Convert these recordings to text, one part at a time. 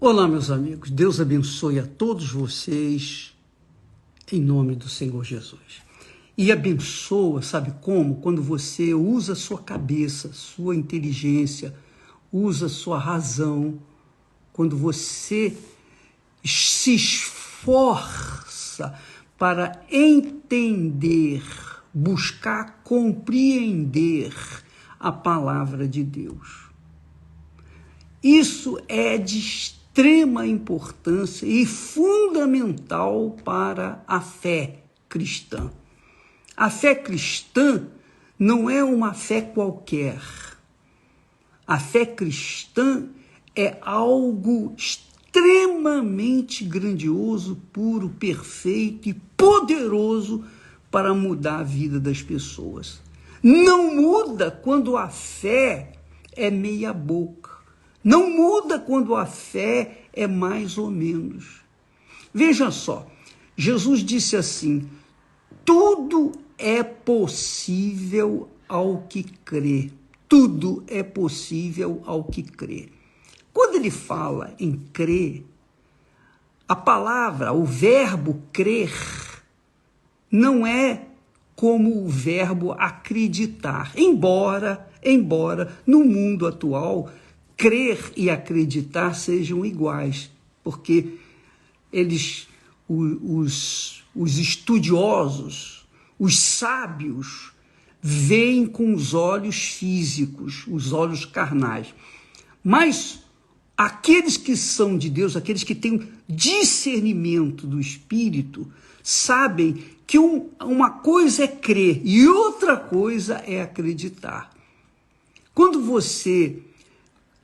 Olá, meus amigos. Deus abençoe a todos vocês em nome do Senhor Jesus. E abençoa, sabe como? Quando você usa sua cabeça, sua inteligência, usa sua razão, quando você se esforça para entender, buscar compreender a palavra de Deus. Isso é de extrema importância e fundamental para a fé cristã. A fé cristã não é uma fé qualquer. A fé cristã é algo extremamente grandioso, puro, perfeito e poderoso para mudar a vida das pessoas. Não muda quando a fé é meia boca. Não muda quando a fé é mais ou menos. Veja só, Jesus disse assim: tudo é possível ao que crê. Tudo é possível ao que crê. Quando ele fala em crer, a palavra, o verbo crer, não é como o verbo acreditar. Embora no mundo atual, crer e acreditar sejam iguais, porque os estudiosos, os sábios, veem com os olhos físicos, os olhos carnais. Mas aqueles que são de Deus, aqueles que têm discernimento do Espírito, sabem que uma coisa é crer e outra coisa é acreditar. Quando você...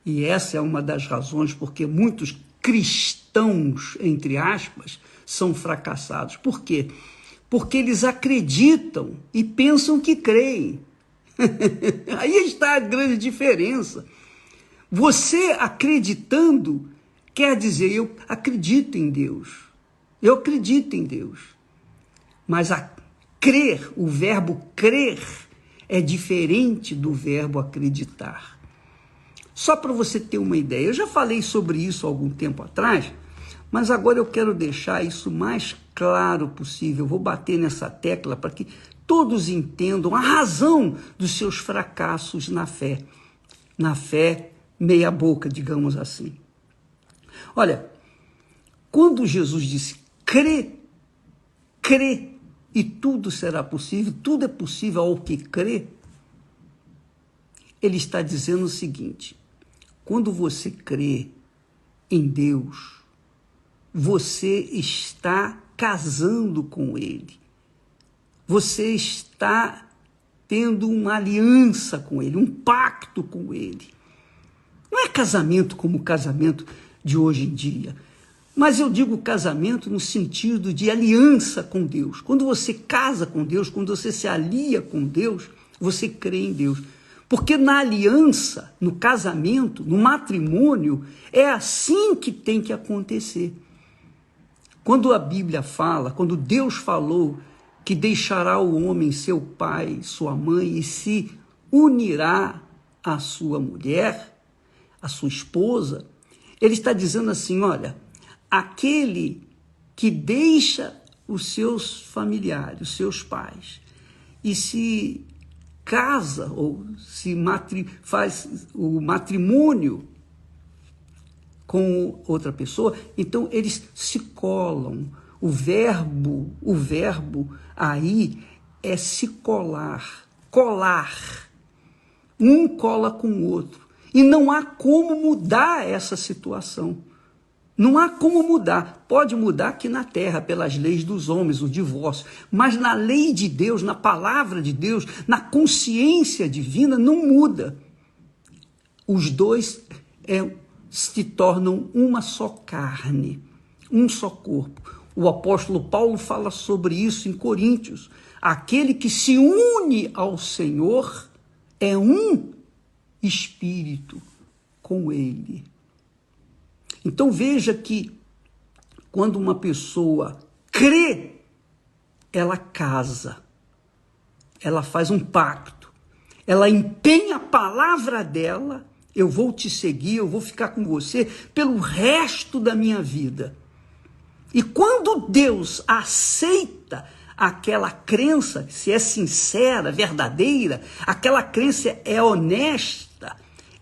E essa é uma das razões porque muitos cristãos, entre aspas, são fracassados. Por quê? Porque eles acreditam e pensam que creem. Aí está a grande diferença. Você acreditando quer dizer, eu acredito em Deus. Eu acredito em Deus. Mas crer, o verbo crer, é diferente do verbo acreditar. Só para você ter uma ideia, eu já falei sobre isso há algum tempo atrás, mas agora eu quero deixar isso mais claro possível. Eu vou bater nessa tecla para que todos entendam a razão dos seus fracassos na fé meia boca, digamos assim. Olha, quando Jesus disse crê e tudo será possível, tudo é possível ao que crê, ele está dizendo o seguinte: quando você crê em Deus, você está casando com Ele. Você está tendo uma aliança com Ele, um pacto com Ele. Não é casamento como o casamento de hoje em dia, mas eu digo casamento no sentido de aliança com Deus. Quando você casa com Deus, quando você se alia com Deus, você crê em Deus. Porque na aliança, no casamento, no matrimônio, é assim que tem que acontecer. Quando a Bíblia fala, quando Deus falou que deixará o homem seu pai, sua mãe, e se unirá à sua mulher, à sua esposa, ele está dizendo assim, olha, aquele que deixa os seus familiares, os seus pais, e se casa ou se faz o matrimônio com outra pessoa, então eles se colam. O verbo aí é se colar. Um cola com o outro. E não há como mudar essa situação. Não há como mudar. Pode mudar aqui na terra, pelas leis dos homens, o divórcio. Mas na lei de Deus, na palavra de Deus, na consciência divina, não muda. Os dois se tornam uma só carne, um só corpo. O apóstolo Paulo fala sobre isso em Coríntios. Aquele que se une ao Senhor é um espírito com Ele. Então veja que quando uma pessoa crê, ela casa, ela faz um pacto, ela empenha a palavra dela eu vou te seguir, eu vou ficar com você pelo resto da minha vida. E quando Deus aceita aquela crença, se é sincera, verdadeira, aquela crença é honesta,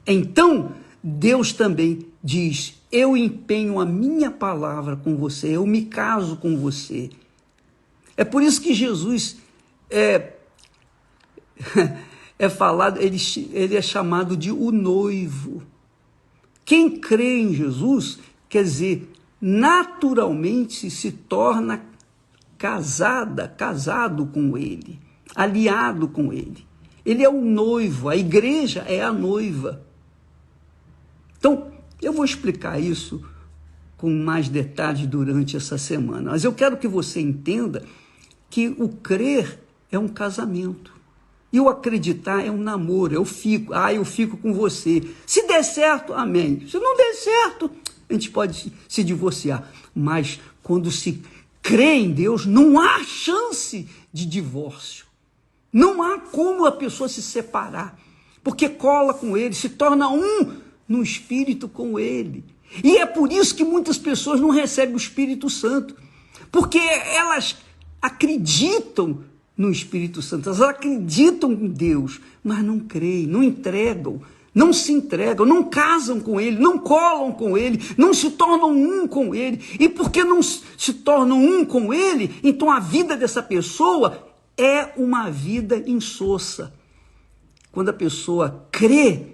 então Deus também diz: eu empenho a minha palavra com você, eu me caso com você. É por isso que Jesus falado, ele é chamado de o noivo. Quem crê em Jesus, quer dizer, naturalmente se torna casado com ele, aliado com ele. Ele é o noivo, a igreja é a noiva. Então, eu vou explicar isso com mais detalhes durante essa semana, mas eu quero que você entenda que o crer é um casamento. E o acreditar é um namoro, eu fico com você. Se der certo, amém. Se não der certo, a gente pode se divorciar. Mas quando se crê em Deus, não há chance de divórcio. Não há como a pessoa se separar, porque cola com ele, se torna um no Espírito com ele. E é por isso que muitas pessoas não recebem o Espírito Santo, porque elas acreditam no Espírito Santo, elas acreditam em Deus, mas não creem, não entregam, não se entregam, não casam com ele, não colam com ele, não se tornam um com ele. E porque não se tornam um com ele, então a vida dessa pessoa é uma vida insossa. Quando a pessoa crê,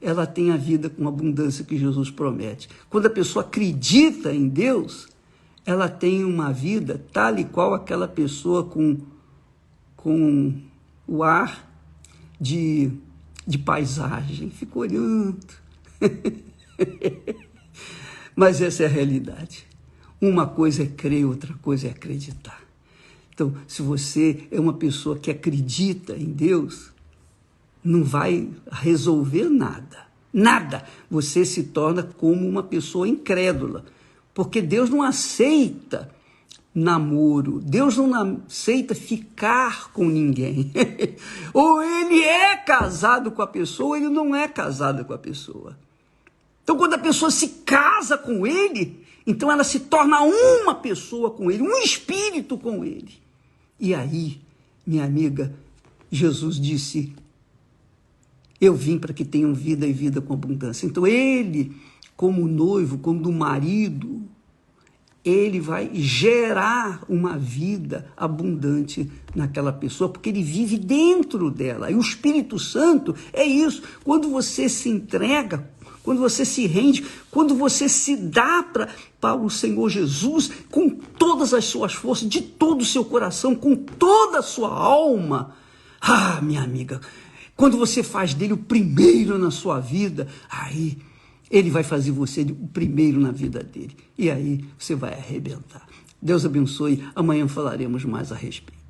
ela tem a vida com abundância que Jesus promete. Quando a pessoa acredita em Deus, ela tem uma vida tal e qual aquela pessoa com o ar de paisagem. Fica olhando. Mas essa é a realidade. Uma coisa é crer, outra coisa é acreditar. Então, se você é uma pessoa que acredita em Deus, não vai resolver nada. Nada. Você se torna como uma pessoa incrédula. Porque Deus não aceita namoro. Deus não aceita ficar com ninguém. Ou ele é casado com a pessoa, ou ele não é casado com a pessoa. Então, quando a pessoa se casa com ele, então ela se torna uma pessoa com ele, um espírito com ele. E aí, minha amiga, Jesus disse: eu vim para que tenham vida e vida com abundância. Então ele, como noivo, como marido, ele vai gerar uma vida abundante naquela pessoa, porque ele vive dentro dela. E o Espírito Santo é isso. Quando você se entrega, quando você se rende, quando você se dá para o Senhor Jesus com todas as suas forças, de todo o seu coração, com toda a sua alma. Ah, minha amiga, quando você faz dele o primeiro na sua vida, aí ele vai fazer você o primeiro na vida dele. E aí você vai arrebentar. Deus abençoe. Amanhã falaremos mais a respeito.